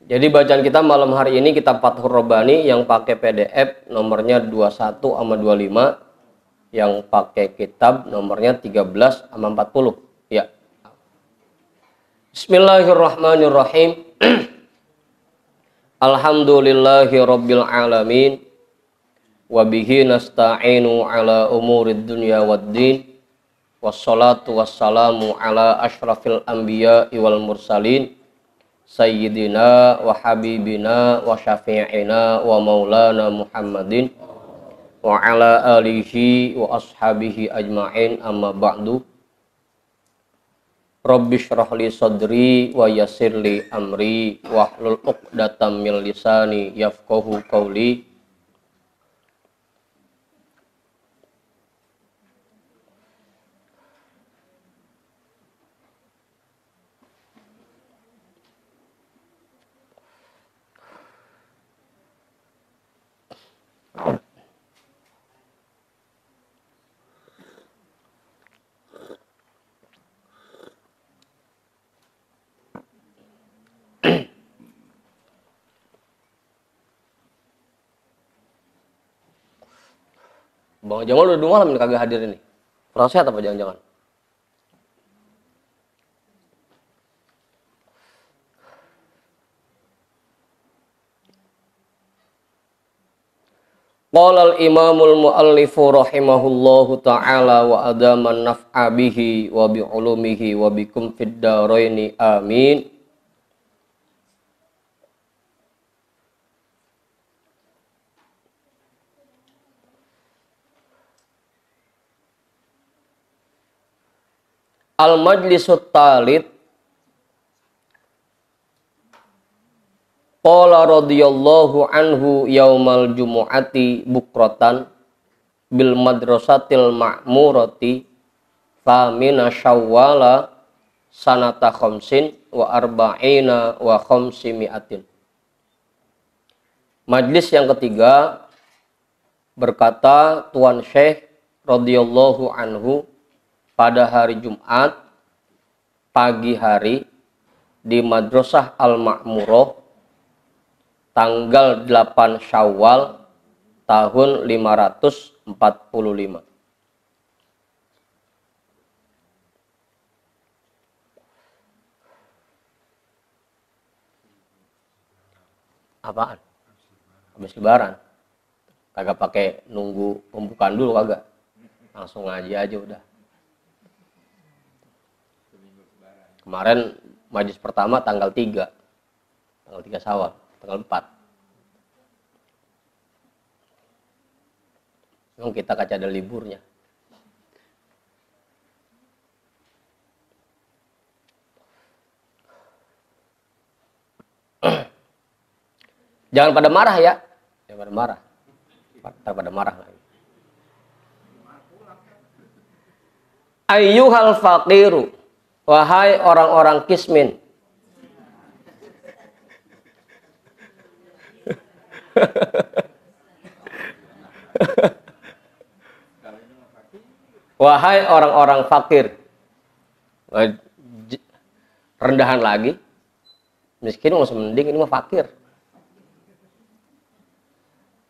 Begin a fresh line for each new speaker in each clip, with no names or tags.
Jadi bacaan kita malam hari ini kitab Fathur Rabbani yang pakai PDF nomornya 21 sama 25, yang pakai kitab nomornya 13 sama 40. Ya. Bismillahirrahmanirrahim. Alhamdulillahirabbil alamin. Wa bihi nasta'inu ala umurid dunya waddin. Wassalatu wassalamu ala asyrafil anbiya'i wal mursalin. Sayyidina wa habibina wa syafi'ina wa maulana Muhammadin wa ala alihi wa ashabihi ajma'in, amma ba'du. Rabbi shrah li sadri wa yassir li amri wahlul 'uqdatam min lisani yafqahu qawli. Bang Jamal udah 2 malam ini kagak hadir ini. Kurang sehat apa jangan-jangan? Qala al-imamul muallifu rahimahullahu ta'ala wa adaman naf'a bihi wa bi ulumihi wa bikum fid daraini amin. Al-majlisut talid. Qala radhiyallahu anhu yaumal jumu'ati bukratan bil madrasatil ma'murati famina syawwala sanata khamsin wa arba'ina wa khamsimi'atin. Majlis yang ketiga, berkata Tuan Syekh radhiyallahu anhu, pada hari Jumat pagi hari di Madrasah Al-Ma'murah tanggal 8 Syawal tahun 545. Apaan? Habis lebaran. Kagak pakai nunggu pembukaan dulu kagak. Langsung ngaji aja udah. Kemarin majlis pertama tanggal 3. Tanggal 3 Syawal, tanggal 4. Memang kita kaca ada liburnya. Jangan pada marah ya. Jangan pada marah. Pada marah lagi. Ayyuhal faqiru. Wahai orang-orang kismin. Wahai orang-orang fakir. Rendahan lagi. Miskin masih mending, ini mah fakir.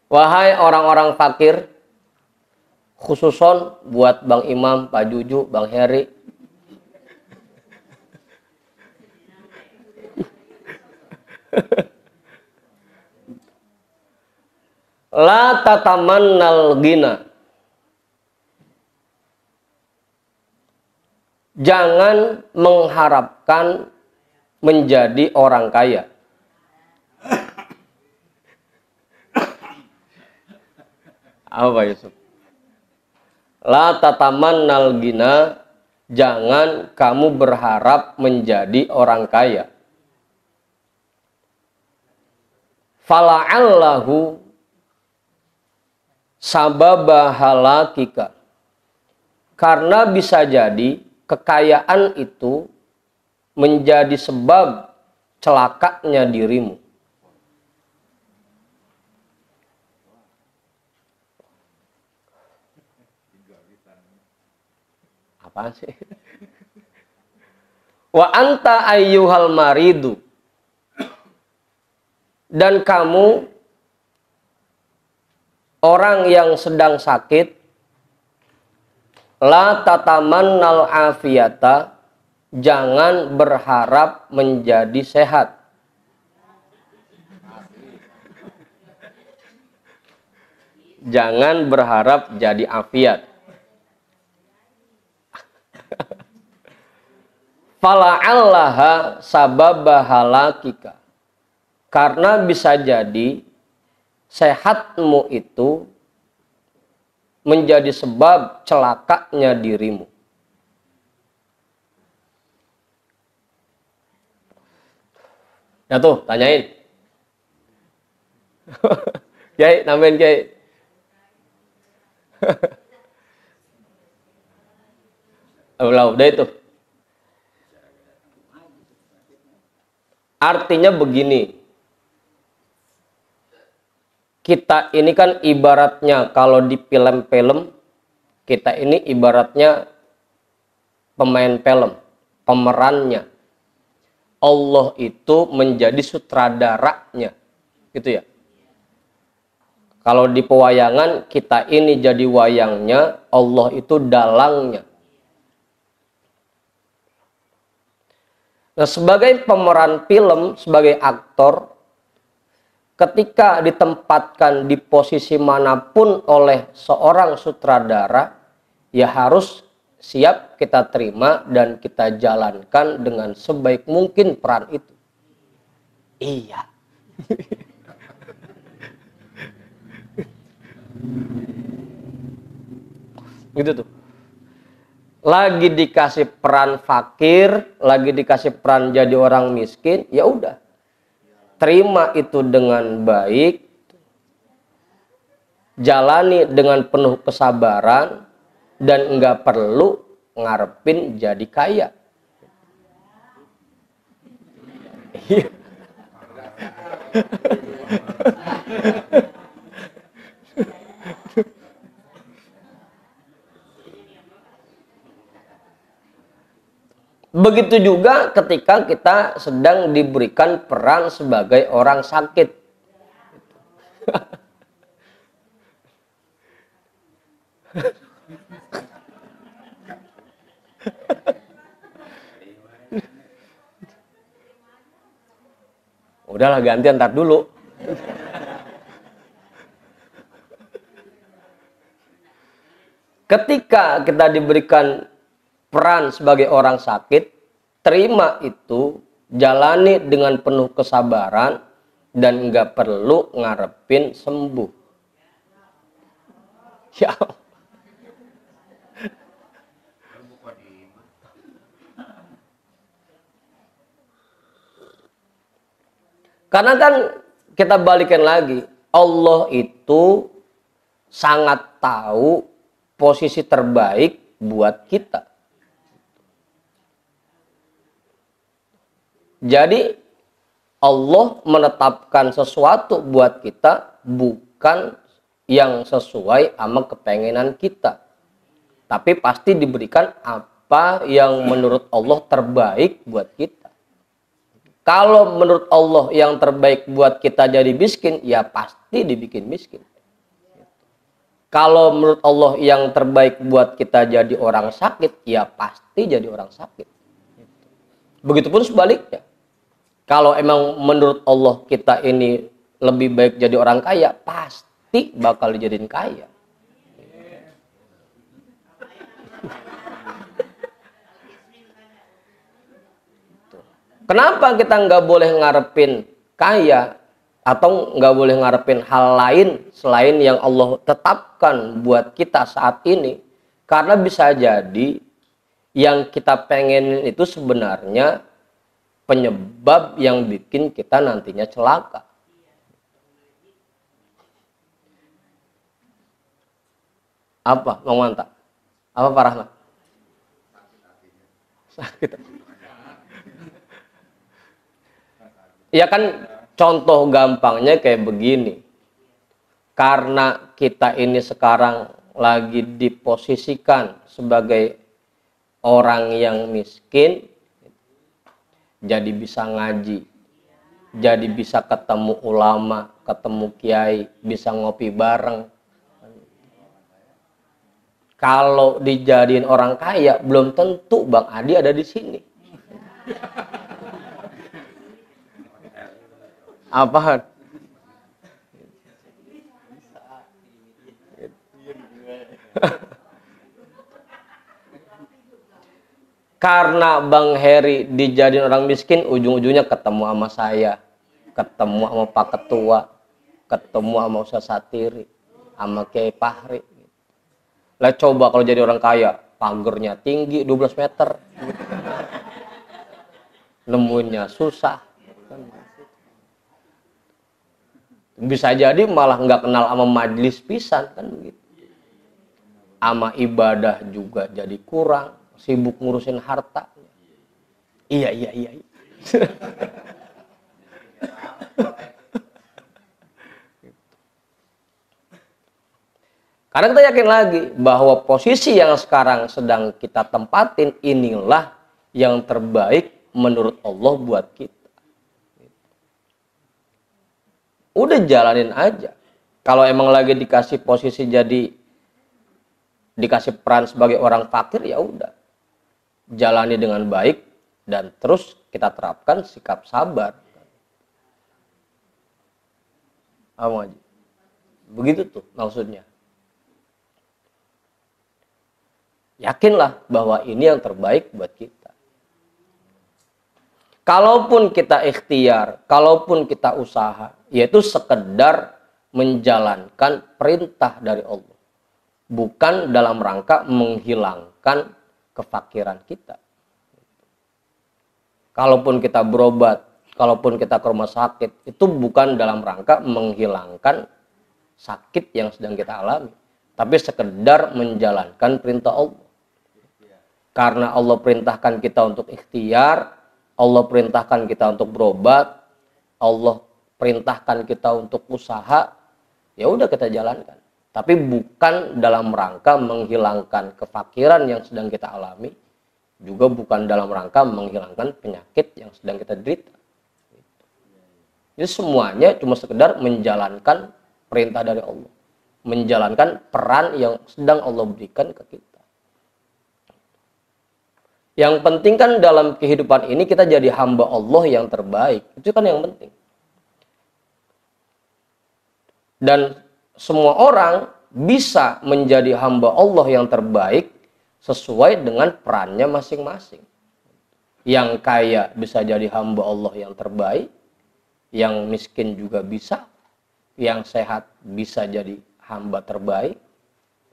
Wahai orang-orang fakir. Khususon buat Bang Imam, Pak Juju, Bang Heri. La tatamannal ghina. Jangan mengharapkan menjadi orang kaya. Apa Yusuf? La tatamannal ghina. Jangan kamu berharap menjadi orang kaya. Fala'allahu sababa halakika. Karena bisa jadi kekayaan itu menjadi sebab celakanya dirimu. Apaan sih? Wa anta ayyuhal maridu. Dan kamu orang yang sedang sakit, la tatamannal afiyata, jangan berharap menjadi sehat. Jangan berharap jadi afiat. Fala'allaha sababahalakika. Karena bisa jadi sehatmu itu menjadi sebab celakanya dirimu. Ya tuh, tanyain. Kiai, nambahin Kiai. Udah itu. Artinya begini. Kita ini kan ibaratnya kalau di film-film, kita ini ibaratnya pemain film, pemerannya. Allah itu menjadi sutradaranya, gitu ya. Kalau di pewayangan, kita ini jadi wayangnya, Allah itu dalangnya. Nah, sebagai pemeran film, sebagai aktor, ketika ditempatkan di posisi manapun oleh seorang sutradara, ya harus siap kita terima dan kita jalankan dengan sebaik mungkin peran itu. Iya. Gitu tuh. Lagi dikasih peran fakir, lagi dikasih peran jadi orang miskin, ya udah. Terima itu dengan baik, jalani dengan penuh kesabaran, dan enggak perlu ngarepin jadi kaya. Begitu juga ketika kita sedang diberikan peran sebagai orang sakit. Udahlah, gantian, ntar dulu. Ketika kita diberikan peran sebagai orang sakit, terima itu, jalani dengan penuh kesabaran, dan nggak perlu ngarepin sembuh. Ya. Karena kan kita balikan lagi, Allah itu sangat tahu posisi terbaik buat kita. Jadi Allah menetapkan sesuatu buat kita bukan yang sesuai sama kepengenan kita. Tapi pasti diberikan apa yang menurut Allah terbaik buat kita. Kalau menurut Allah yang terbaik buat kita jadi miskin, ya pasti dibikin miskin. Kalau menurut Allah yang terbaik buat kita jadi orang sakit, ya pasti jadi orang sakit. Begitupun sebaliknya. Kalau emang menurut Allah kita ini lebih baik jadi orang kaya, pasti bakal dijadiin kaya. Kenapa kita nggak boleh ngarepin kaya atau nggak boleh ngarepin hal lain selain yang Allah tetapkan buat kita saat ini? Karena bisa jadi yang kita pengen itu sebenarnya penyebab yang bikin kita nantinya celaka. Apa, Mang Manta? Apa Pak Rahmat? Sakit. Ya kan contoh gampangnya kayak begini. Karena kita ini sekarang lagi diposisikan sebagai orang yang miskin, jadi bisa ngaji. jadi bisa ketemu ulama, ketemu kiai, bisa ngopi bareng. Kalau dijadiin orang kaya, belum tentu Bang Adi ada di sini. Apaan? Karena Bang Heri dijadiin orang miskin, ujung-ujungnya ketemu sama saya, ketemu sama Pak Ketua, ketemu sama Ustaz Satiri, sama Kiai Fahri. Lah coba kalau jadi orang kaya, pagernya tinggi 12 meter. Nemuinnya susah. Bisa jadi malah nggak kenal sama majelis pisan kan begitu. Sama ibadah juga jadi kurang, sibuk ngurusin harta. Iya. Karena kita yakin lagi bahwa posisi yang sekarang sedang kita tempatin inilah yang terbaik menurut Allah buat kita. Udah jalanin aja. Kalau emang lagi dikasih posisi jadi dikasih peran sebagai orang fakir, ya udah. Jalani dengan baik dan terus kita terapkan sikap sabar. Begitu tuh maksudnya. Yakinlah bahwa ini yang terbaik buat kita. Kalaupun kita ikhtiar, kalaupun kita usaha, yaitu sekedar menjalankan perintah dari Allah. Bukan dalam rangka menghilangkan kefakiran kita. Kalaupun kita berobat, kalaupun kita ke rumah sakit, itu bukan dalam rangka menghilangkan sakit yang sedang kita alami. Tapi sekedar menjalankan perintah Allah. Karena Allah perintahkan kita untuk ikhtiar, Allah perintahkan kita untuk berobat, Allah perintahkan kita untuk usaha, ya udah kita jalankan. Tapi bukan dalam rangka menghilangkan kefakiran yang sedang kita alami, juga bukan dalam rangka menghilangkan penyakit yang sedang kita derita. Jadi semuanya cuma sekedar menjalankan perintah dari Allah, menjalankan peran yang sedang Allah berikan ke kita. Yang penting kan dalam kehidupan ini kita jadi hamba Allah yang terbaik. Itu kan yang penting. Dan semua orang bisa menjadi hamba Allah yang terbaik sesuai dengan perannya masing-masing. Yang kaya bisa jadi hamba Allah yang terbaik, yang miskin juga bisa, yang sehat bisa jadi hamba terbaik,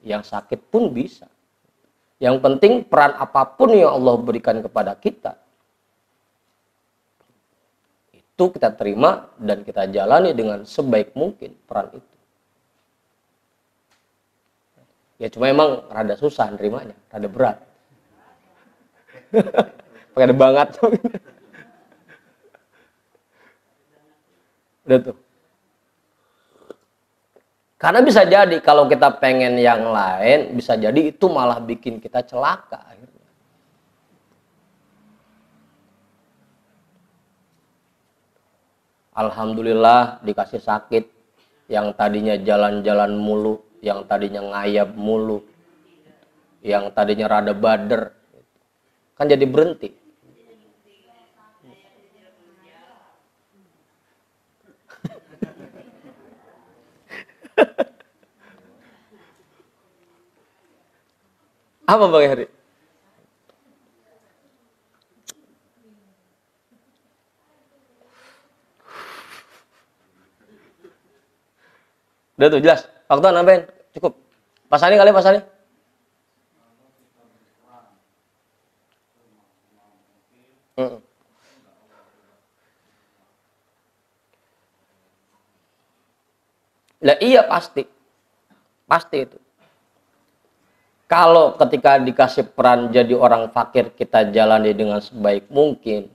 yang sakit pun bisa. Yang penting peran apapun yang Allah berikan kepada kita, itu kita terima dan kita jalani dengan sebaik mungkin peran itu. Ya cuma emang rada susah nerimanya, rada berat. Pakai ada banget. Udah tuh. Karena bisa jadi kalau kita pengen yang lain, bisa jadi itu malah bikin kita celaka akhirnya. Alhamdulillah dikasih sakit, yang tadinya jalan-jalan mulu, yang tadinya ngayab mulu, yang tadinya rada bader, kan jadi berhenti. Apa Bang Heri? Udah tuh jelas. Waktu nambahin cukup. Pasani kali pasani. Lah iya pasti. Pasti itu. Kalau ketika dikasih peran jadi orang fakir, kita jalani dengan sebaik mungkin,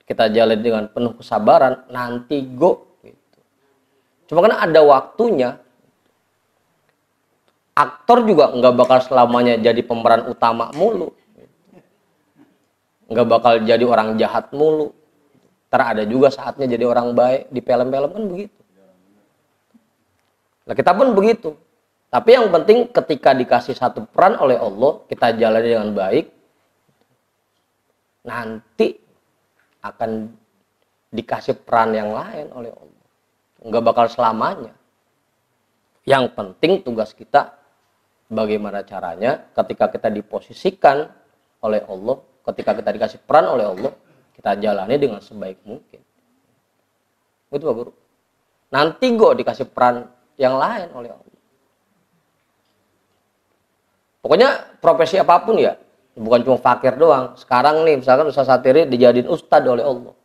kita jalani dengan penuh kesabaran, nanti go. Gitu. Cuma kan ada waktunya. Aktor juga nggak bakal selamanya jadi pemeran utama mulu. Nggak bakal jadi orang jahat mulu. Ntar ada juga saatnya jadi orang baik, di film-film kan begitu. Nah kita pun begitu. Tapi yang penting ketika dikasih satu peran oleh Allah, kita jalani dengan baik, nanti akan dikasih peran yang lain oleh Allah. Nggak bakal selamanya. Yang penting tugas kita, bagaimana caranya ketika kita diposisikan oleh Allah, ketika kita dikasih peran oleh Allah, kita jalani dengan sebaik mungkin. Itu Pak Guru. Nanti kok dikasih peran yang lain oleh Allah. Pokoknya profesi apapun ya, bukan cuma fakir doang. Sekarang nih, misalkan Ustaz Satiri dijadiin ustadz oleh Allah.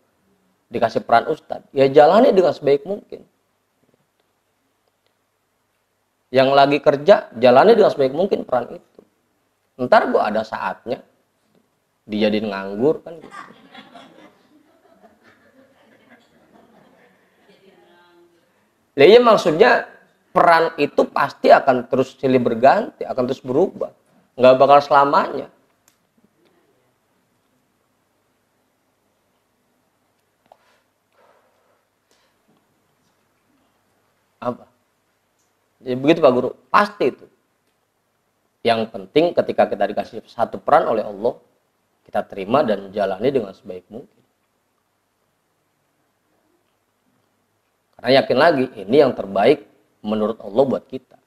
Dikasih peran ustadz. Ya jalani dengan sebaik mungkin. Yang lagi kerja, jalani dengan sebaik mungkin peran itu. Ntar kok ada saatnya dijadiin nganggur kan gitu. Iya maksudnya peran itu pasti akan terus silih berganti, akan terus berubah. Nggak bakal selamanya. Apa? Jadi begitu Pak Guru, pasti itu. Yang penting ketika kita dikasih satu peran oleh Allah, kita terima dan jalani dengan sebaik mungkin. Karena yakin lagi, ini yang terbaik menurut Allah buat kita.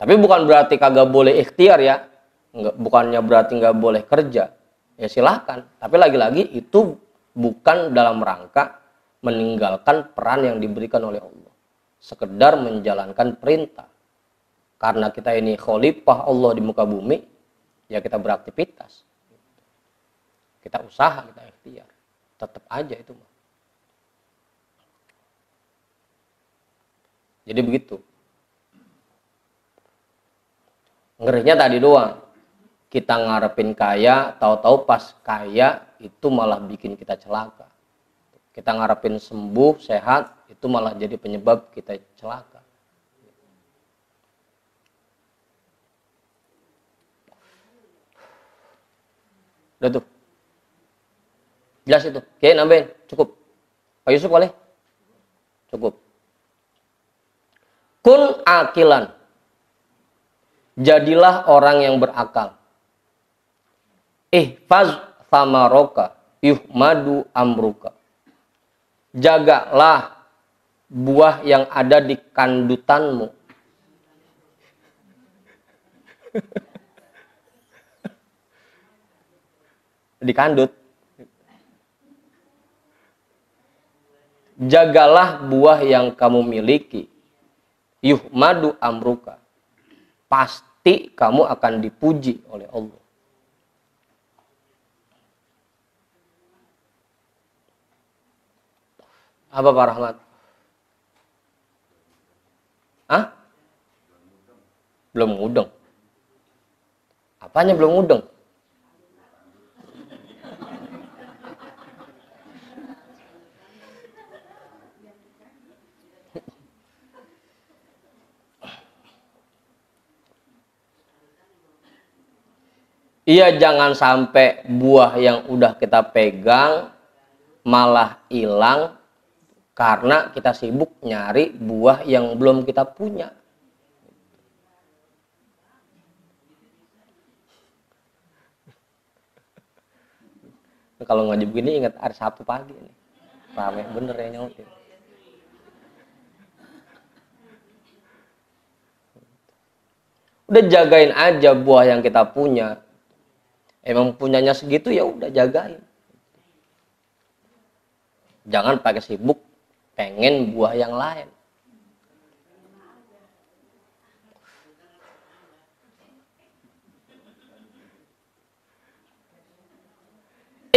Tapi bukan berarti kagak boleh ikhtiar ya. Bukannya berarti nggak boleh kerja. Ya silahkan. Tapi lagi-lagi itu bukan dalam rangka meninggalkan peran yang diberikan oleh Allah. Sekedar menjalankan perintah. Karena kita ini khalifah Allah di muka bumi, ya kita beraktivitas. Kita usaha, kita ikhtiar. Tetap aja itu. Jadi begitu. Ngerinya tadi doang. Kita ngarepin kaya, tahu-tahu pas kaya itu malah bikin kita celaka. Kita ngarepin sembuh, sehat, itu malah jadi penyebab kita celaka. Udah tuh. Jelas itu. Oke, nambahin. Cukup. Pak Yusuf boleh? Cukup. Kun akilan. Jadilah orang yang berakal. Ihfaz thamaroka yuhmadu amruka. Jagalah buah yang ada di kandutanmu. Di kandut. Jagalah buah yang kamu miliki. Yuhmadu amruka. Pasti kamu akan dipuji oleh Allah. Apa Pak Rahmat? Hah? Belum mudeng. Apanya belum mudeng? Iya, jangan sampai buah yang udah kita pegang malah hilang karena kita sibuk nyari buah yang belum kita punya. Kalau ngaji begini ingat hari Sabtu pagi nih. Rame bener ya nyautin. Udah jagain aja buah yang kita punya. Emang punyanya segitu ya udah jagain. Jangan pakai sibuk pengen buah yang lain.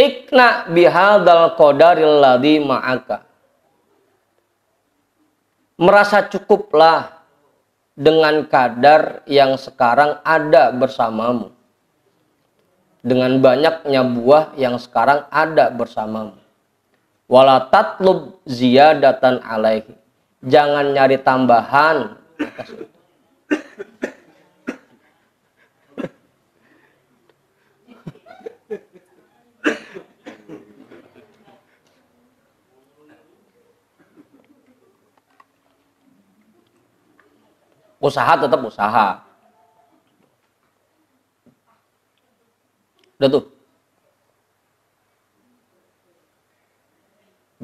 Ikna bihadzal qadaril ladzi ma'aka. Merasa cukuplah dengan kadar yang sekarang ada bersamamu. Dengan banyaknya buah yang sekarang ada bersamamu. Wala tatlub ziyadatan alaihi. Jangan nyari tambahan atas itu. Usaha tetap usaha. Udah tuh.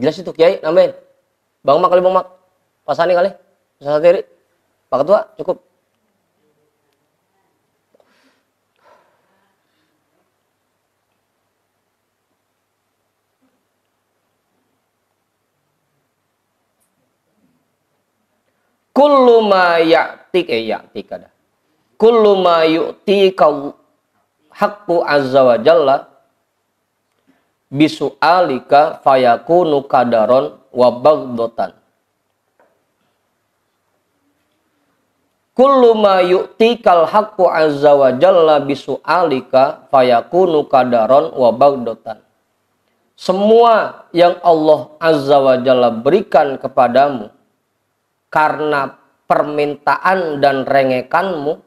Jelas itu Kiai, nambahin. Bang Mak kali Bang Mak. Pak Sani kali. Ustaz Satiri. Pak Ketua, cukup. Kullu ma ya'tik ada. Kullu ma yu'tika haqqu azza wa jalla bisu'alika fayakunu kadaron wa bagdotan. Kullu ma yu'tikal haqqu azza wa jalla bisu'alika fayakunu kadaron wa bagdotan. Semua yang Allah azza wa jalla berikan kepadamu karena permintaan dan rengekanmu,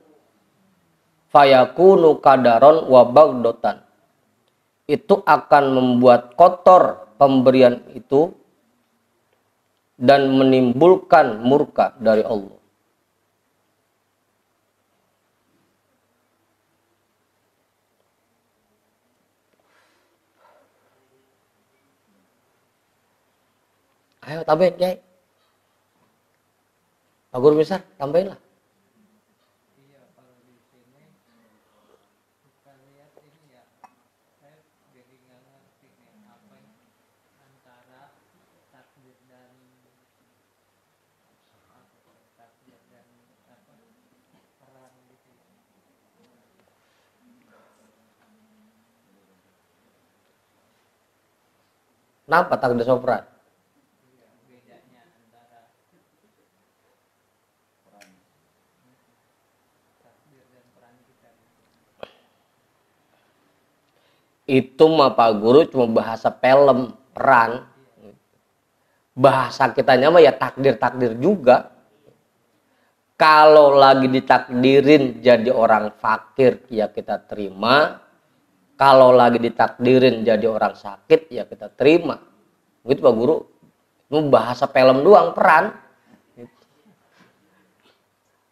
fayakunu kadaron wa bagdotan, itu akan membuat kotor pemberian itu dan menimbulkan murka dari Allah. Ayo tambahin Kiai. Pak Guru besar, tambahin lah.
Iya, kalau di sini kita lihat ini ya, saya jadi nggak ngerti nih apa yang antara takdir dan apa peran gitu.
Kenapa takdir sopran?
Iya, bedanya antara takdir dan peran kita.
Itu mah Pak Guru cuma bahasa film, peran. Bahasa kitanya mah ya takdir-takdir juga. Kalau lagi ditakdirin jadi orang fakir, ya kita terima. Kalau lagi ditakdirin jadi orang sakit, ya kita terima. Gitu Pak Guru. Itu bahasa film doang, peran.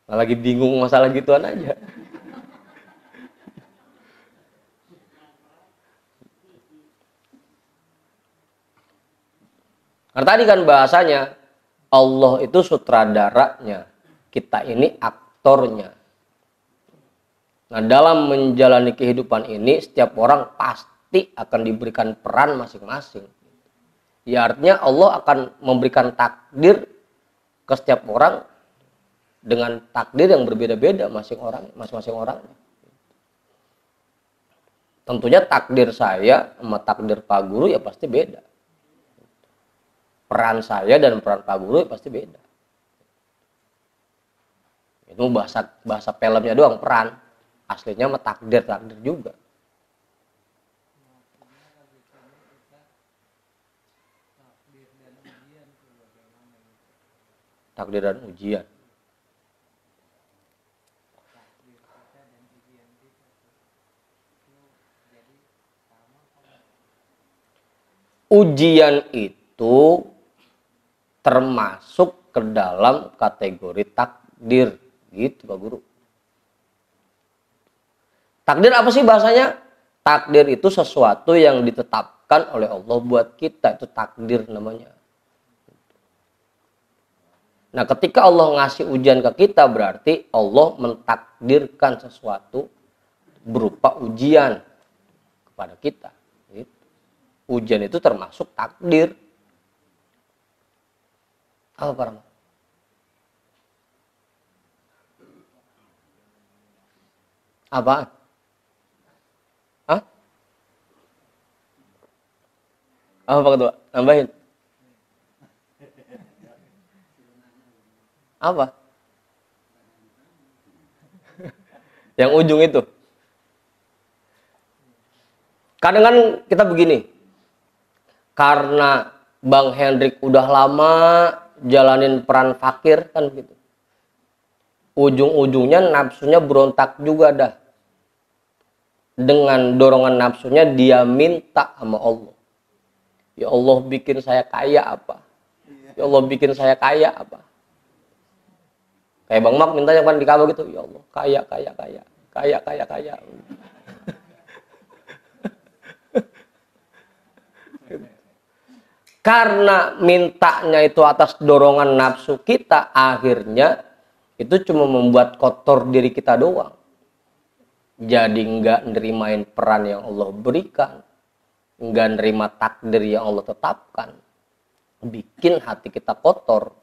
Lagi bingung masalah gituan aja. Karena tadi kan bahasanya Allah itu sutradaranya, kita ini aktornya. Nah, dalam menjalani kehidupan ini setiap orang pasti akan diberikan peran masing-masing. Ya artinya Allah akan memberikan takdir ke setiap orang dengan takdir yang berbeda-beda masing-masing orang. Tentunya takdir saya sama takdir Pak Guru ya pasti beda. Peran saya dan peran Pak Guru pasti beda. Itu bahasa filmnya doang, peran. Aslinya mah takdir juga. Takdir dan ujian. Ujian itu termasuk ke dalam kategori takdir, gitu Pak Guru. Takdir apa sih bahasanya? Takdir itu sesuatu yang ditetapkan oleh Allah buat kita, itu takdir namanya. Nah, ketika Allah ngasih ujian ke kita, berarti Allah mentakdirkan sesuatu berupa ujian kepada kita. Gitu. Ujian itu termasuk takdir. Apa Pak Rahmat? Apaan? Hah? Apa Pak Ketua? Nambahin. Apa? Yang ujung itu. Kadang kan kita begini. Karena Bang Hendrik udah lama jalanin peran fakir kan gitu. Ujung-ujungnya nafsunya berontak juga dah. Dengan dorongan nafsunya dia minta sama Allah. Ya Allah bikin saya kaya apa? Ya Allah bikin saya kaya apa? Kayak Bang Mak mintanya kan di Ka'bah gitu, ya Allah, kaya. Karena mintanya itu atas dorongan nafsu kita, akhirnya itu cuma membuat kotor diri kita doang. Jadi nggak nerimain peran yang Allah berikan, nggak nerima takdir yang Allah tetapkan, bikin hati kita kotor.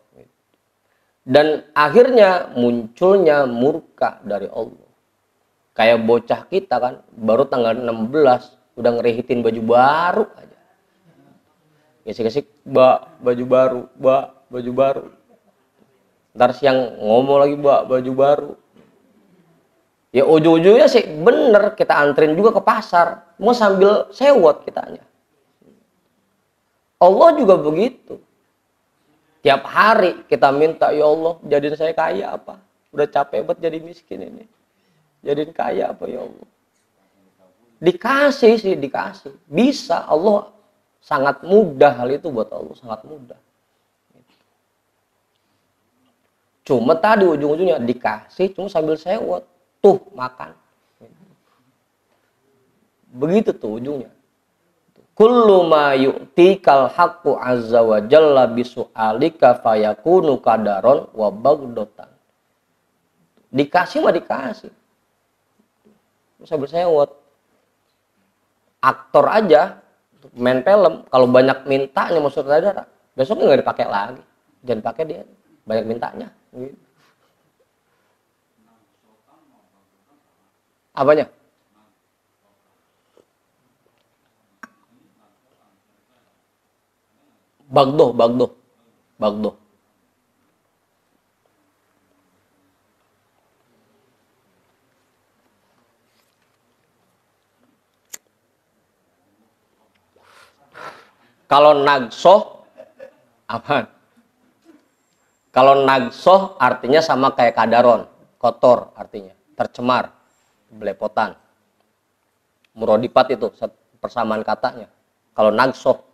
Dan akhirnya munculnya murka dari Allah. Kayak bocah kita kan, baru tanggal 16 udah ngerehitin baju baru aja. Gesik-gesik, baju baru. Ntar siang ngomong lagi, baju baru. Ya ujung-ujungnya sih bener, kita antrin juga ke pasar. Mau sambil sewot kitanya. Allah juga begitu. Tiap hari kita minta, ya Allah, jadiin saya kaya apa? Udah capek banget jadi miskin ini. Jadiin kaya apa ya Allah? Dikasih. Bisa, Allah sangat mudah hal itu buat Allah, sangat mudah. Cuma tadi ujung-ujungnya dikasih, cuma sambil sewot. Tuh, makan. Begitu tuh ujungnya. Kullu ma yu'tikal haqqu azza wa jalla bisu'alika fayakunu qadaron wa bagdotan. Dikasih mah dikasih. Sambil sewot. Aktor aja main film, kalau banyak mintanya mau sutradara, besoknya nggak dipakai lagi. Jangan pakai dia, banyak mintanya. Gitu. Apanya? Bagdo. Kalau nagsoh, apa? Kalau nagsoh artinya sama kayak kadaron, kotor artinya, tercemar, belepotan. Murodipat itu persamaan katanya. Kalau nagsoh,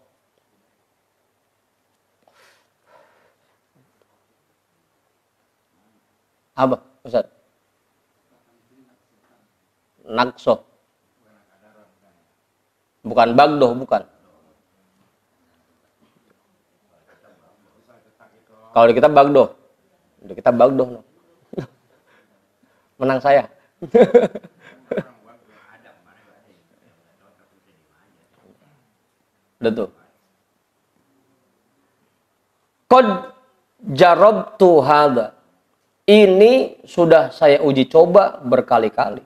apa Ustaz? Nagsoh, bukan bagdoh, bukan. Kalau di kita bagdoh. Di kita bagdoh. No. Menang saya. Udah tuh. Qad jarabtu hadza. Ini sudah saya uji coba berkali-kali.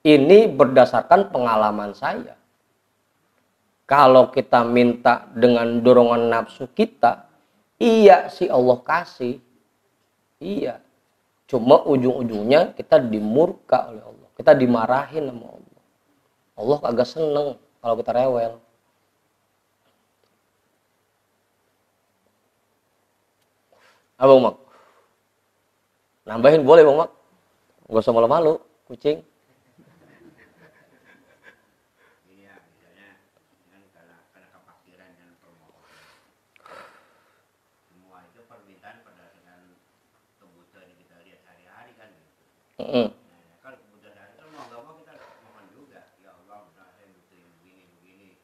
Ini berdasarkan pengalaman saya. Kalau kita minta dengan dorongan nafsu kita, iya sih Allah kasih. Iya. Cuma ujung-ujungnya kita dimurka oleh Allah. Kita dimarahin sama Allah. Allah kagak seneng kalau kita rewel. Apa Bang Mak? Nambahin boleh Bang Mak. Gak usah malu-malu, kucing.
Nah, kalau kebutuhan itu mau nggak mau kita mohon juga, ya Allah, saya butuh begini.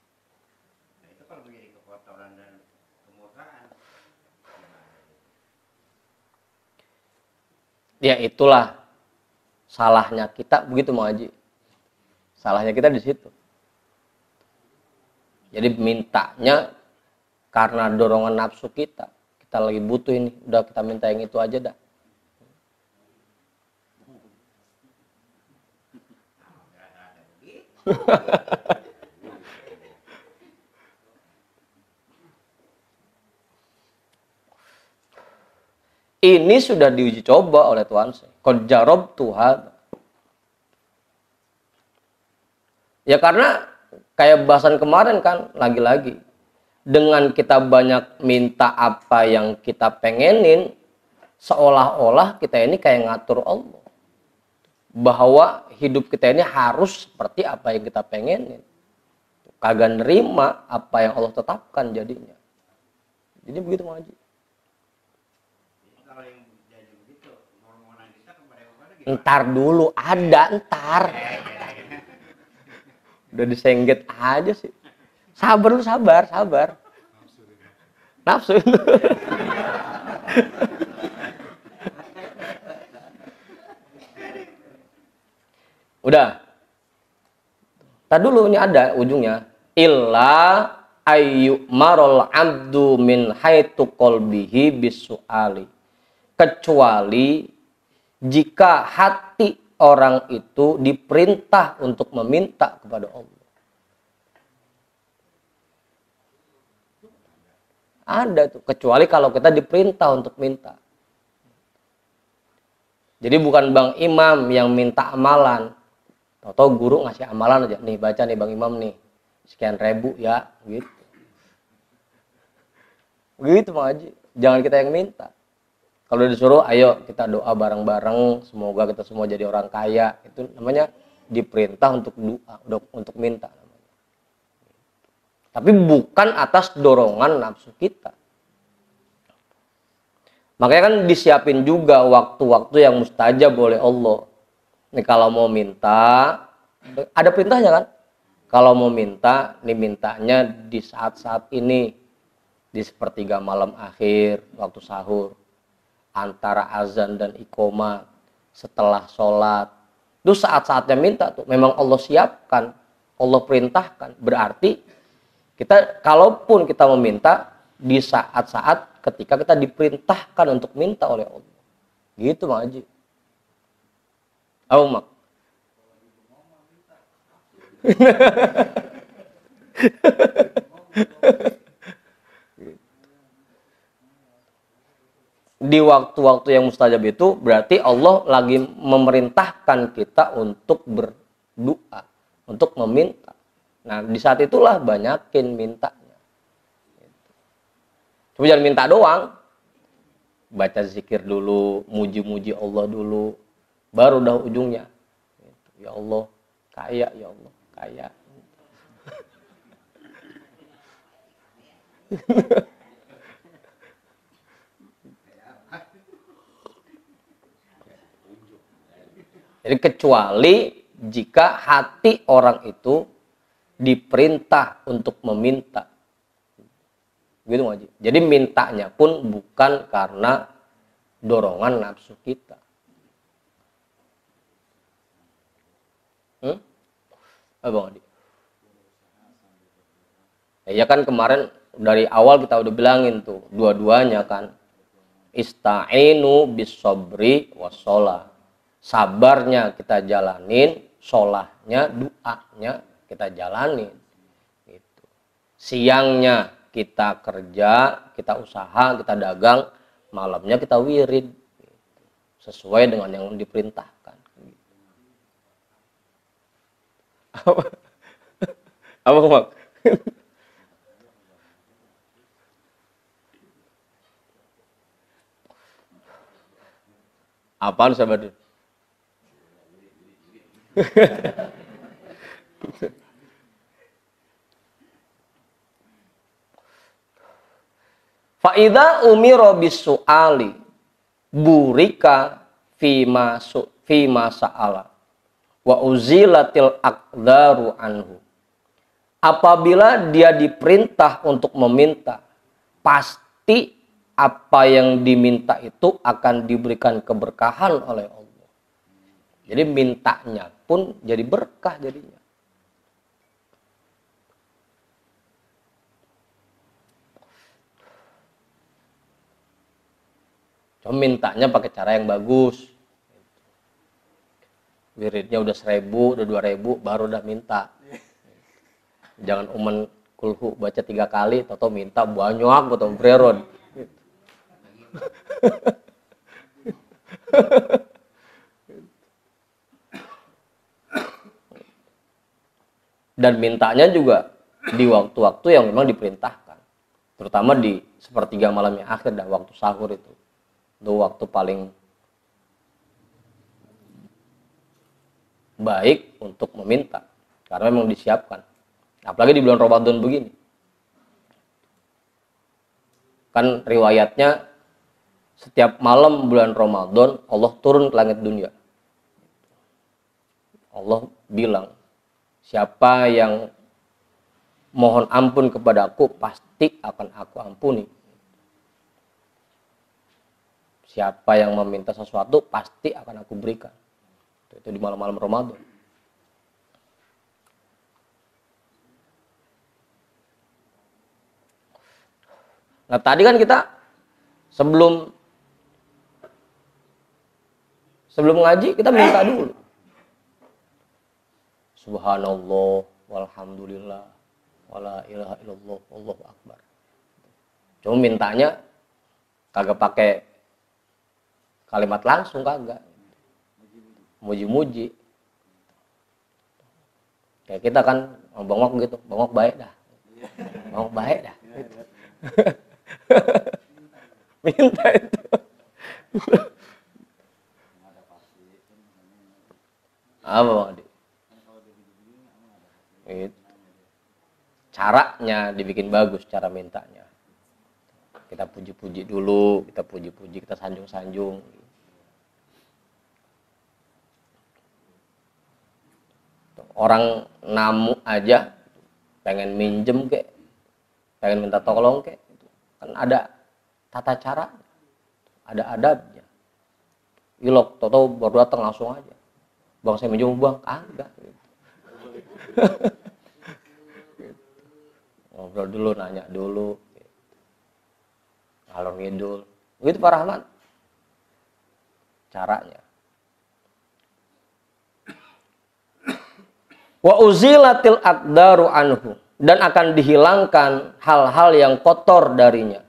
Nah itu kalau menjadi kekotoran dan kemurkaan,
Ya itulah salahnya kita, begitu Mang Haji. Salahnya kita di situ. Jadi mintanya karena dorongan nafsu kita. Kita lagi butuh ini, udah kita minta yang itu aja dah. Ini sudah diuji coba oleh Tuhan saya. Qad jarabtu hadza. Ya karena kayak bahasan kemarin kan, lagi-lagi dengan kita banyak minta apa yang kita pengenin, seolah-olah kita ini kayak ngatur Allah. Bahwa hidup kita ini harus seperti apa yang kita pengenin. Kagak nerima apa yang Allah tetapkan jadinya. Jadi begitu Mang Haji.
kalau yang jadi
Ntar dulu, ada ntar. Udah disengget aja sih. Sabar lu, sabar. Nafsu. Udah. Tadi dulu ini ada ujungnya. Illa ayyumarul abdu min haitu qalbihi bisu'ali. Kecuali jika hati orang itu diperintah untuk meminta kepada Allah. Ada tuh, kecuali kalau kita diperintah untuk minta. Jadi bukan Bang Imam yang minta amalan. Atau guru ngasih amalan aja. Nih baca nih Bang Imam nih. Sekian ribu ya. Gitu. Begitu Bang Haji. Jangan kita yang minta. Kalau disuruh ayo kita doa bareng-bareng. Semoga kita semua jadi orang kaya. Itu namanya diperintah untuk doa. Untuk minta. Tapi bukan atas dorongan nafsu kita. Makanya kan disiapin juga waktu-waktu yang mustajab oleh Allah. Nih kalau mau minta, ada perintahnya kan? Kalau mau minta, nih mintanya di saat-saat ini. Di sepertiga malam akhir, waktu sahur. Antara azan dan iqomah. Setelah sholat. Itu saat-saatnya minta tuh. Memang Allah siapkan. Allah perintahkan. Berarti kita, kalaupun kita meminta, di saat-saat ketika kita diperintahkan untuk minta oleh Allah. Gitu Bang Haji. Apa Mak? Di waktu-waktu yang mustajab itu berarti Allah lagi memerintahkan kita untuk berdoa, untuk meminta. Nah, di saat itulah banyakin mintanya. Cuma jangan minta doang. Baca zikir dulu, muji-muji Allah dulu. Baru dah ujungnya. Ya Allah, kaya, ya Allah, kaya. Jadi kecuali jika hati orang itu diperintah untuk meminta. Gitu Haji. Jadi mintanya pun bukan karena dorongan nafsu kita. Bang Adi? Ya kan kemarin dari awal kita udah bilangin tuh, dua-duanya kan. Ista'inu bis-sabri was-sholah. Sabarnya kita jalanin, sholahnya, doanya kita jalanin. Gitu. Siangnya kita kerja, kita usaha, kita dagang, malamnya kita wirid. Sesuai dengan yang diperintahkan. Apa Mak? Apaan sahabat? Fa'idha umiro bisu'ali burika fima sa'ala wa uzilatil aqdaru anhu. Apabila dia diperintah untuk meminta, pasti apa yang diminta itu akan diberikan keberkahan oleh Allah. Jadi mintanya pun jadi berkah jadinya. Cuma mintanya pakai cara yang bagus. Wiridnya udah 1000, udah 2000, baru udah minta. Jangan umen kulhu baca 3 kali, atau minta banyak atau bererod. Dan mintanya juga di waktu-waktu yang memang diperintahkan. Terutama di sepertiga malam yang akhir dan waktu sahur itu. Itu waktu paling baik untuk meminta. Karena memang disiapkan. Apalagi di bulan Ramadan begini. Kan riwayatnya setiap malam bulan Ramadan Allah turun ke langit dunia. Allah bilang, siapa yang mohon ampun kepadaku, pasti akan aku ampuni. Siapa yang meminta sesuatu, pasti akan aku berikan. Itu di malam-malam Ramadan. Nah tadi kan kita sebelum ngaji kita minta dulu. Subhanallah, walhamdulillah, wala ilaha illallah, Allahu akbar. Cuma mintanya kagak pakai kalimat langsung, kagak. Muji-muji. Kayak kita kan bengok gitu, bengok baik dah. Bengok baik dah. Minta itu. Apa Bang Adi? Itu. Caranya dibikin bagus, cara mintanya. Kita puji-puji dulu, kita sanjung-sanjung. Orang namu aja pengen minjem kek, pengen minta tolong kek, kan ada tata cara, ada adabnya. Ilok, toto baru datang langsung aja. Bang saya minjem bang, kagak. Gitu. Ngobrol dulu, nanya dulu, gitu. Ngalor ngidul, begitu Pak Rahman. Caranya. Wa uzilatil aqdaru anhu, dan akan dihilangkan hal-hal yang kotor darinya.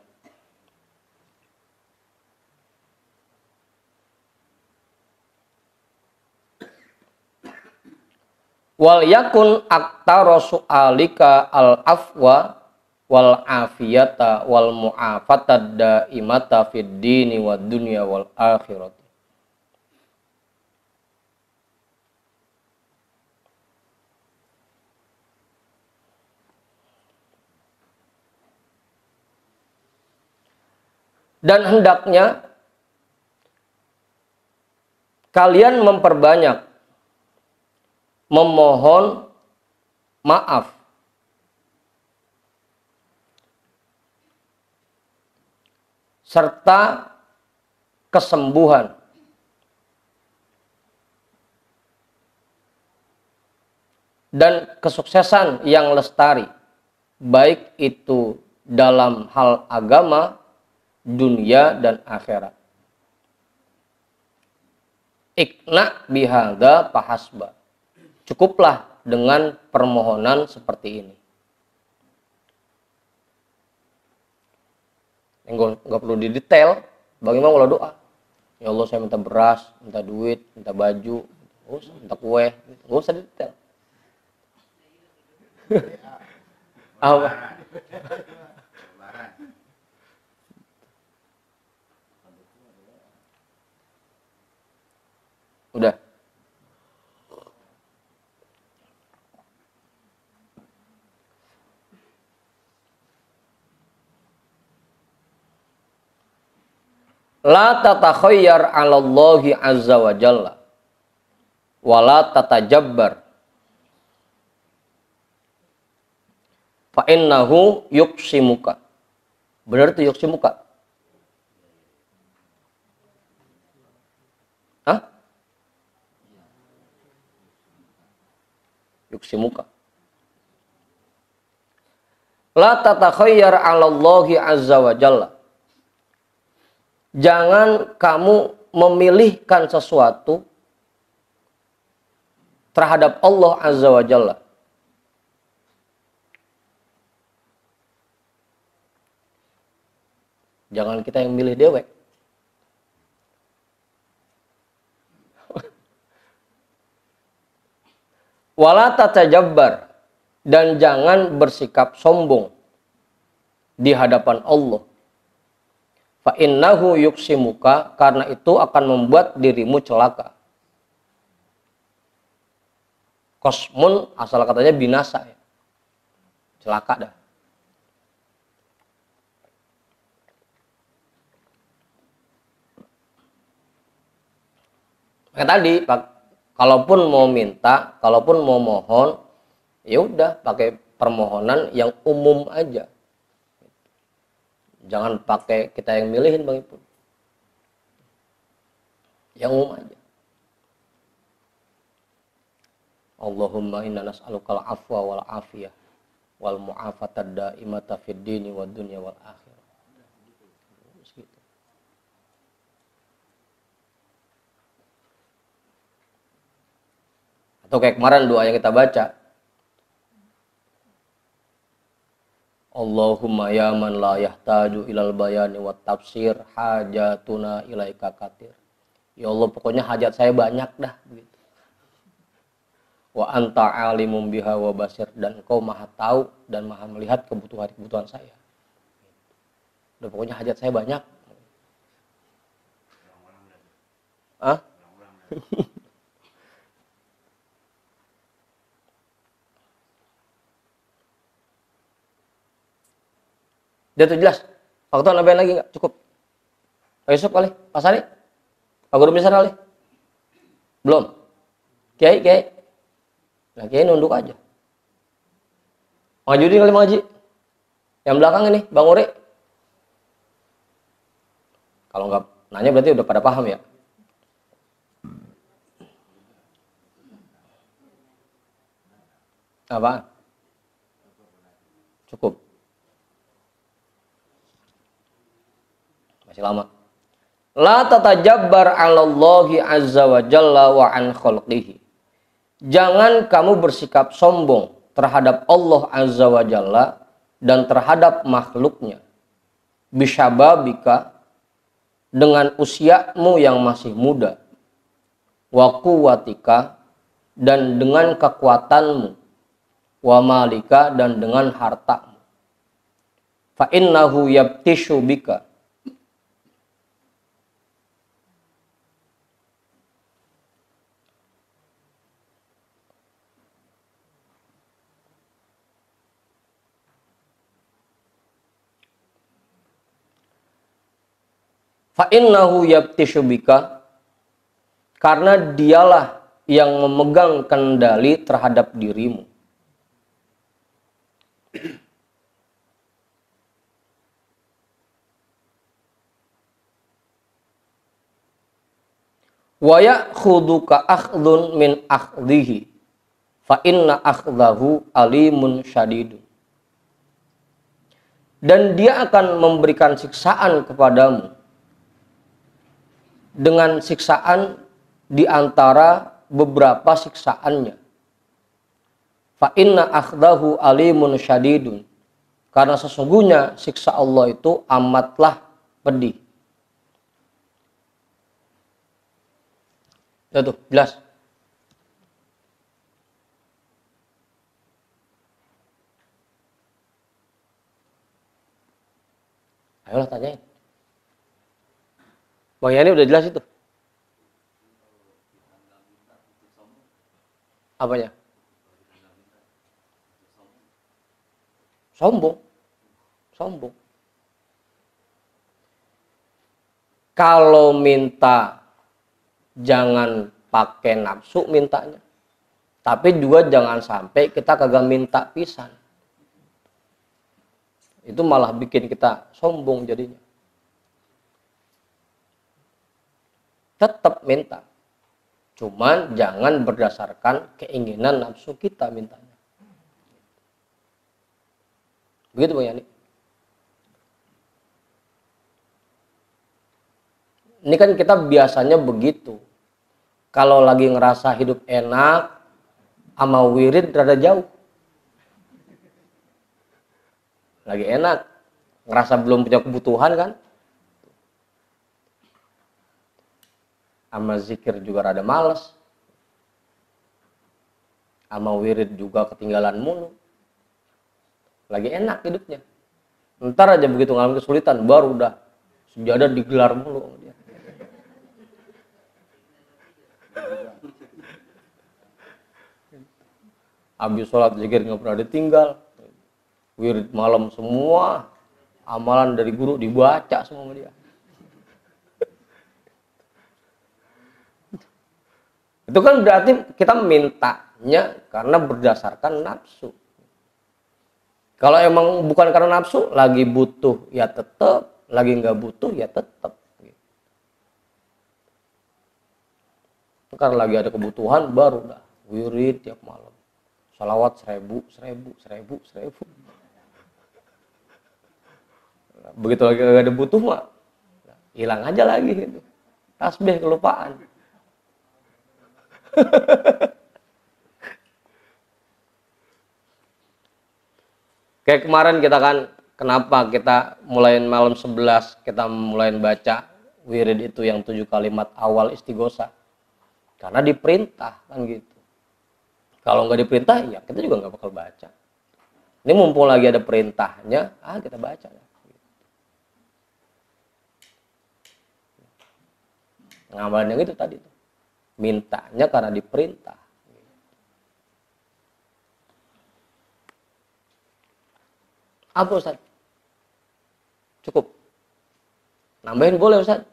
Wal yakun aktara su'alika al afwa wal afiyata wal mu'afatad daimata fid dini wad dunya wal akhirat. Dan hendaknya kalian memperbanyak memohon maaf serta kesembuhan dan kesuksesan yang lestari, baik itu dalam hal agama, dunia dan akhirat. Ikna bihadza fahasba. Cukuplah dengan permohonan seperti ini. Enggak perlu didetail. Bagaimana kalau doa? Ya Allah, saya minta beras, minta duit, minta baju, minta kue, enggak usah detail. Apa? Udah. La tatakhayyar 'ala Allahi 'azza wa jalla wa la tatajabbar fa innahu yuqsimuka. Benar tuh yuqsimuka? Hah? Yuqsimuka. La tatakhayyar 'ala Allahi 'azza wa jalla. Jangan kamu memilihkan sesuatu terhadap Allah Azza wa Jalla. Jangan kita yang milih dewek. Wala tatajabbar, dan jangan bersikap sombong di hadapan Allah. Fa innahu yuksimuka, karena itu akan membuat dirimu celaka. Kosmun asal katanya binasa ya. Celaka dah. Kayak tadi Kalaupun mau minta, kalaupun mau mohon, ya udah pakai permohonan yang umum aja. Jangan pakai kita yang milihin Bang Ipul. Yang umum aja. Allahumma inna nas'alukal afwa wal afiyah wal mu'afatad da'imata fid dini wad dunya wal akhirah. Segitu. Atau kayak kemarin doa yang kita baca. Allahumma ya man la yahtaju ilal bayani wat tafsir hajatuna ilaika katir. Ya Allah, pokoknya hajat saya banyak dah begitu. Wa anta alimum biha wa basir, dan Engkau Maha tahu dan Maha melihat kebutuhan saya. Udah pokoknya hajat saya banyak. Ah? Dia tuh jelas. Waktu nambahin lagi nggak? Cukup. Pak Yusuf kali, Pak Sari, Pak Guru Besar kali. Belum. Kiai. Nah, Kiai nunduk aja. Mang Judi kali Mang Haji. Yang belakang ini, Bang Uri. Kalau nggak nanya berarti udah pada paham ya. Apa? Cukup. Masih lama. La tatajabbar 'alallahi 'azza wa jalla wa an khalqihi. Jangan kamu bersikap sombong terhadap Allah Azza wa Jalla dan terhadap makhluknya. Bisyababika, dengan usiamu yang masih muda. Wa quwwatika, dan dengan kekuatanmu. Wa malika, dan dengan hartamu. Fa innahu yabtishu bika. Fa'innahu yabtishu bika, karena dialah yang memegang kendali terhadap dirimu. Wa ya'khuduka akhdun min akhdihi, fa inna akhdahu alimun syadidun. Dan dia akan memberikan siksaan kepadamu dengan siksaan di antara beberapa siksaannya. Fa inna akhdahu alimun syadidun, karena sesungguhnya siksa Allah itu amatlah pedih. Ya tuh, jelas. Ayolah tanyain. Bang Yani udah jelas itu. Apanya? Sombong. Kalau minta jangan pakai nafsu mintanya. Tapi juga jangan sampai kita kagak minta pisan. Itu malah bikin kita sombong jadinya. Tetap minta. Cuman jangan berdasarkan keinginan nafsu kita mintanya. Begitu Bang Yani. Ini kan kita biasanya begitu. Kalau lagi ngerasa hidup enak, sama wirid rada jauh. Lagi enak, ngerasa belum punya kebutuhan kan. Sama zikir juga rada males. Sama wirid juga ketinggalan mulu. Lagi enak hidupnya. Ntar aja begitu ngalamin kesulitan, baru udah sejadah digelar mulu sama dia. Habis sholat zikir nggak pernah ditinggal. Wirid malam semua. Amalan dari guru dibaca semua sama dia. Itu Itu kan berarti kita mintanya karena berdasarkan nafsu. Kalau emang bukan karena nafsu, lagi butuh ya tetap, lagi nggak butuh ya tetap. Karena lagi ada kebutuhan baru dah wirid tiap malam. Salawat 1000. Begitu lagi gak ada butuh mah hilang aja lagi gitu. Tasbih kelupaan. Kayak kemarin kita kan, kenapa kita mulai malam 11 kita mulai baca wirid itu yang 7 kalimat awal istighosa? Karena diperintah kan gitu. Kalau nggak diperintah ya kita juga nggak bakal baca. Ini mumpung lagi ada perintahnya, kita baca. Ngamalan yang itu tadi tuh. Mintanya karena diperintah. Apa Ustaz? Cukup. Nambahin boleh Ustaz?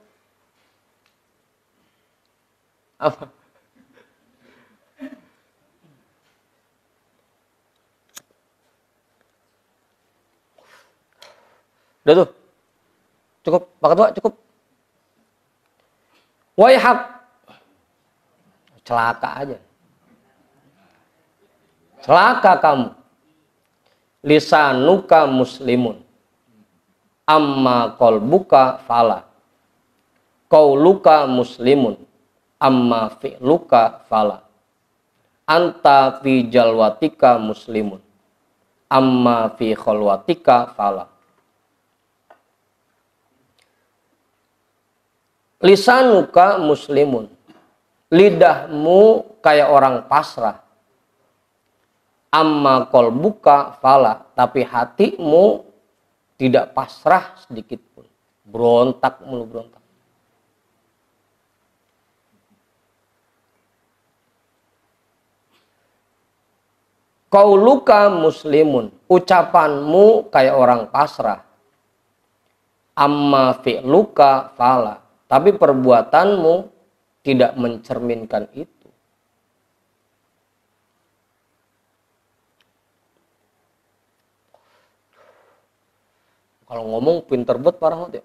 Apa? Udah tuh. Cukup, Pak Ketua, cukup. Waihak. Celaka aja. Celaka kamu. Lisanuka muslimun. Amma qalbuka fala. Qauluka muslimun. Amma fi'luka fala. Anta fi jalwatika muslimun. Amma fi khalwatika fala. Lisanuka muslimun. Lidahmu kayak orang pasrah. Amma qalbuka fala. Tapi hatimu tidak pasrah sedikit pun. Berontak mulu berontak. Qauluka muslimun. Ucapanmu kayak orang pasrah. Amma fi'luka fala. Tapi perbuatanmu tidak mencerminkan itu. Kalau ngomong pinter banget Pak Rahmat ya.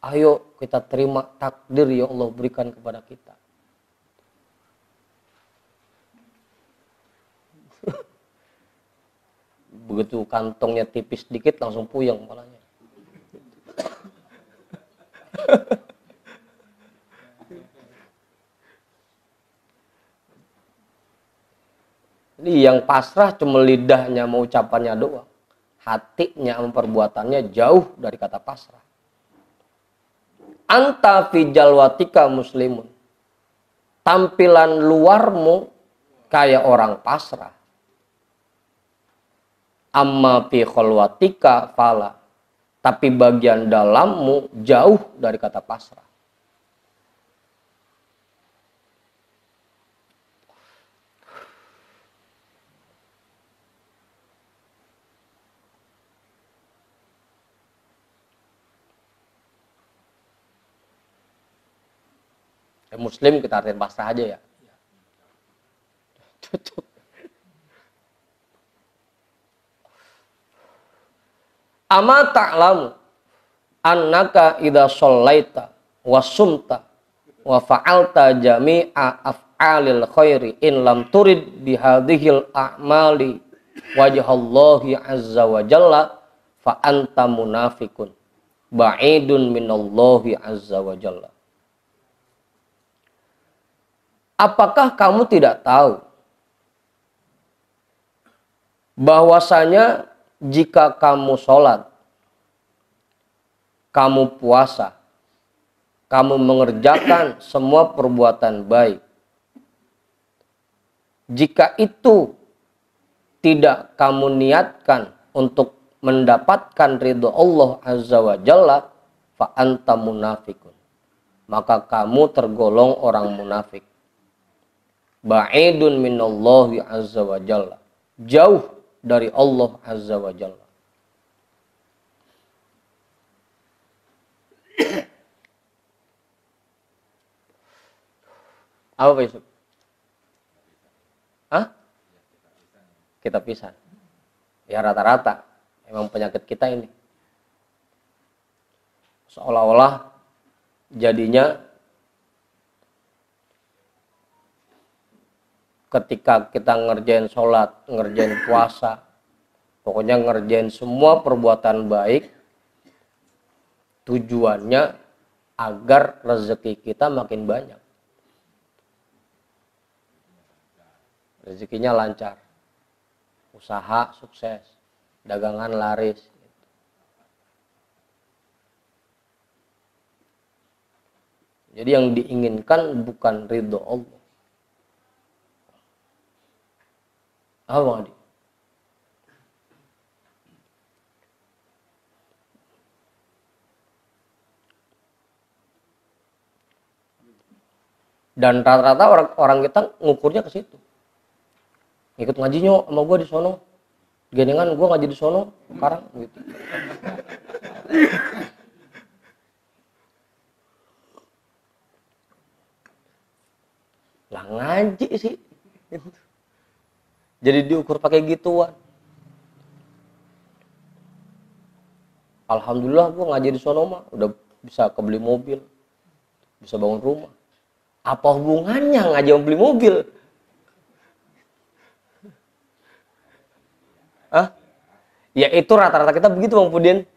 Ayo kita terima takdir yang Allah berikan kepada kita. Begitu kantongnya tipis dikit langsung puyeng kepalanya. Jadi yang pasrah cuma lidahnya mau ucapannya doang. Hatinya perbuatannya jauh dari kata pasrah. Anta fi jalwatika muslimun. Tampilan luarmu kayak orang pasrah. Amma fi khalwatika fala. Tapi bagian dalammu jauh dari kata pasrah. Muslim kita artiin pasrah aja ya. Cocok. Ama ta'lamu annaka idza shallaita wa sumta wa fa'alta jami'a af'alil khairi in lam turid bihadhil a'mali wajhallahi azza wa jalla fa anta munafiqun ba'idun minallahi azza wa jalla. Apakah kamu tidak tahu bahwasanya jika kamu sholat, kamu puasa, kamu mengerjakan semua perbuatan baik, jika itu tidak kamu niatkan untuk mendapatkan ridho Allah Azza wa Jalla, fa anta munafikun, maka kamu tergolong orang munafik. Ba'idun minallahi azza wa jalla. Jauh dari Allah azza wa jalla. Apa Pak Yusuf? Hah? Kita pisah. Ya rata-rata emang penyakit kita ini. Seolah-olah jadinya ketika kita ngerjain sholat, ngerjain puasa, pokoknya ngerjain semua perbuatan baik, tujuannya agar rezeki kita makin banyak. Rezekinya lancar, usaha sukses, dagangan laris. Jadi yang diinginkan bukan ridho Allah. Apa Bang Adi? Dan rata-rata orang kita ngukurnya ke situ. Ikut ngajinya sama gue di sono. Genengan gue ngaji di sono sekarang gitu. Lah ngaji sih. Jadi diukur pakai gituan. Alhamdulillah gue ngaji di sono mah udah bisa kebeli mobil, bisa bangun rumah. Apa hubungannya ngaji sama beli mobil? Hah? Ya itu rata-rata kita begitu Bang Pudin.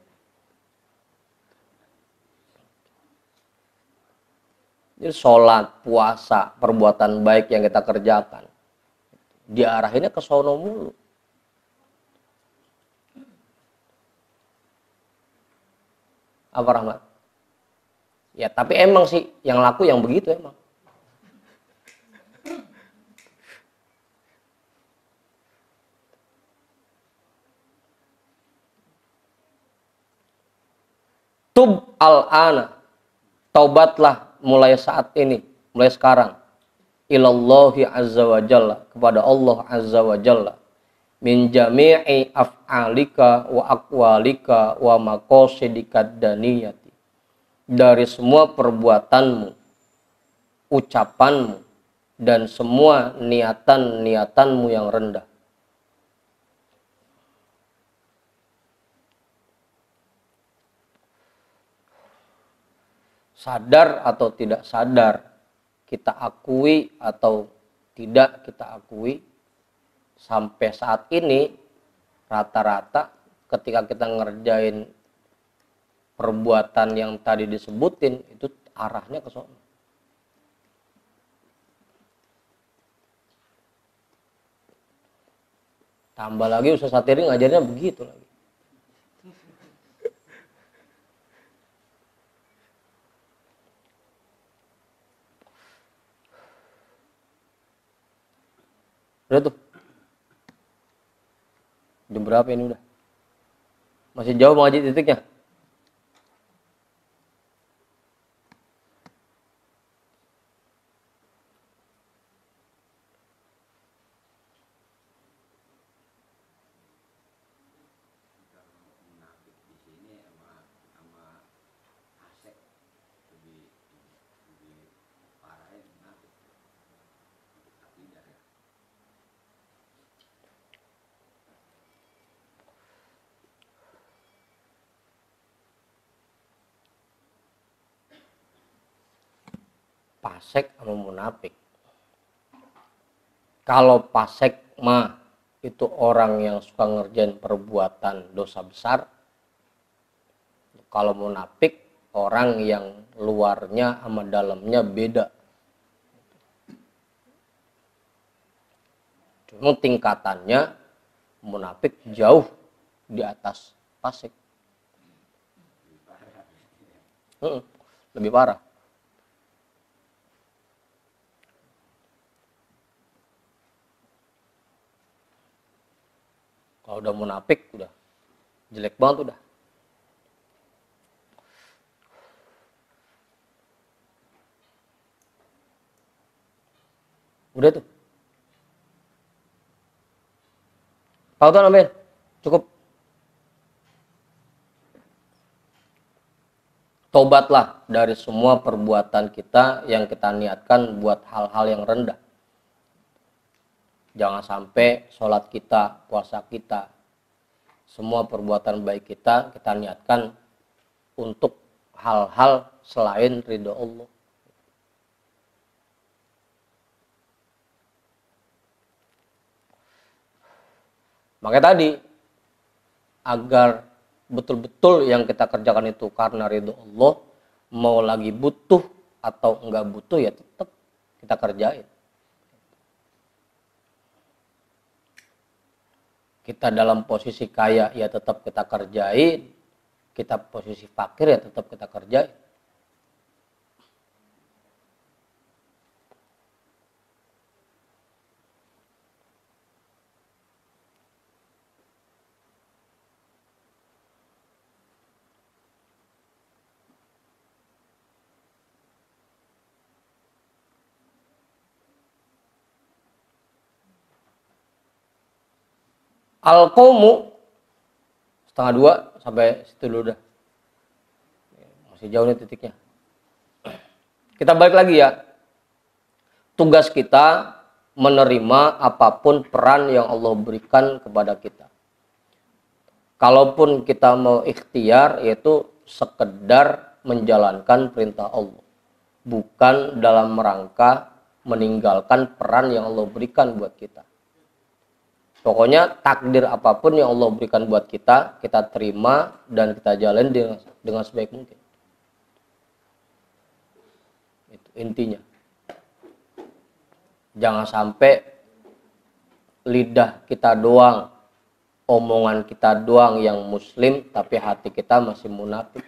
Jadi sholat, puasa, perbuatan baik yang kita kerjakan diarahinnya ke sono mulu. Apa Rahmat? Ya tapi emang sih yang laku yang begitu emang. Tub al-ana, taubatlah mulai saat ini, mulai sekarang. Ilallahi azza wa jalla, kepada Allah azza wa jalla. Min jami'i af'alika wa aqwalika wa maqasidika daniyati. Dari semua perbuatanmu, ucapanmu, dan semua niatan-niatanmu yang rendah. Sadar atau tidak sadar, kita akui atau tidak kita akui, sampai saat ini rata-rata ketika kita ngerjain perbuatan yang tadi disebutin itu arahnya ke sana. Tambah lagi Ustaz Satiri ngajarnya begitu lagi. Udah tuh. Jam berapa ini udah? Masih jauh mau ngaji titiknya? Fasik sama munafik. Kalau fasik mah itu orang yang suka ngerjain perbuatan dosa besar. Kalau munafik orang yang luarnya sama dalamnya beda. Cuma tingkatannya munafik jauh di atas fasik. Lebih parah. Kalau udah munafik udah jelek banget udah. Udah tuh. Pautan ambil. Cukup. Tobatlah dari semua perbuatan kita yang kita niatkan buat hal-hal yang rendah. Jangan sampai sholat kita, puasa kita, semua perbuatan baik kita niatkan untuk hal-hal selain ridho Allah. Makanya tadi, agar betul-betul yang kita kerjakan itu karena ridho Allah, mau lagi butuh atau enggak butuh ya tetap kita kerjain. Kita dalam posisi kaya ya tetap kita kerjain, kita posisi fakir ya tetap kita kerjain. Al-qawmu setengah dua sampai situ dulu dah. Masih jauh nih titiknya. Kita balik lagi ya. Tugas kita menerima apapun peran yang Allah berikan kepada kita. Kalaupun kita mau ikhtiar, yaitu sekedar menjalankan perintah Allah. Bukan dalam rangka meninggalkan peran yang Allah berikan buat kita. Pokoknya takdir apapun yang Allah berikan buat kita terima dan kita jalani dengan sebaik mungkin. Itu intinya. Jangan sampai lidah kita doang, omongan kita doang yang muslim, tapi hati kita masih munafik.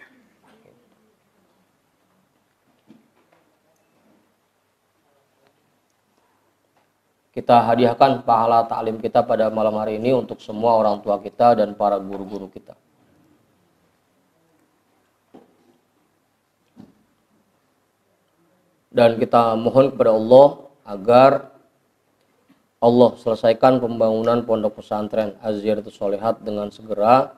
Kita hadiahkan pahala ta'lim kita pada malam hari ini untuk semua orang tua kita dan para guru-guru kita. Dan kita mohon kepada Allah agar Allah selesaikan pembangunan pondok pesantren Az-Ziyaratus Shalihat dengan segera,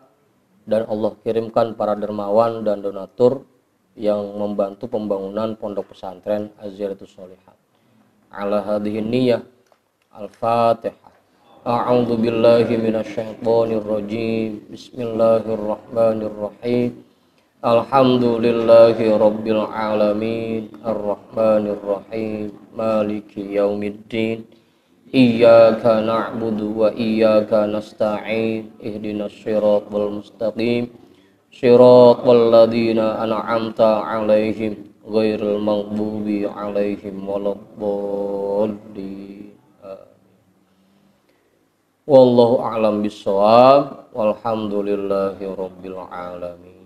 dan Allah kirimkan para dermawan dan donatur yang membantu pembangunan pondok pesantren Az-Ziyaratus Shalihat. Ala hadhihi niyyah. Al-Fatihah. A'udzu billahi minasyaitonir rajim. Bismillahirrahmanirrahim. Alhamdulillahi rabbil alamin. Arrahmanir rahim. Maliki yaumiddin. Iyyaka na'budu wa iyyaka nasta'in. Ihdinas siratal mustaqim. Siratal ladzina an'amta 'alaihim ghairil maghdubi 'alaihim waladdallin. Wallahu a'lam bishawab. Walhamdulillahi rabbil alamin.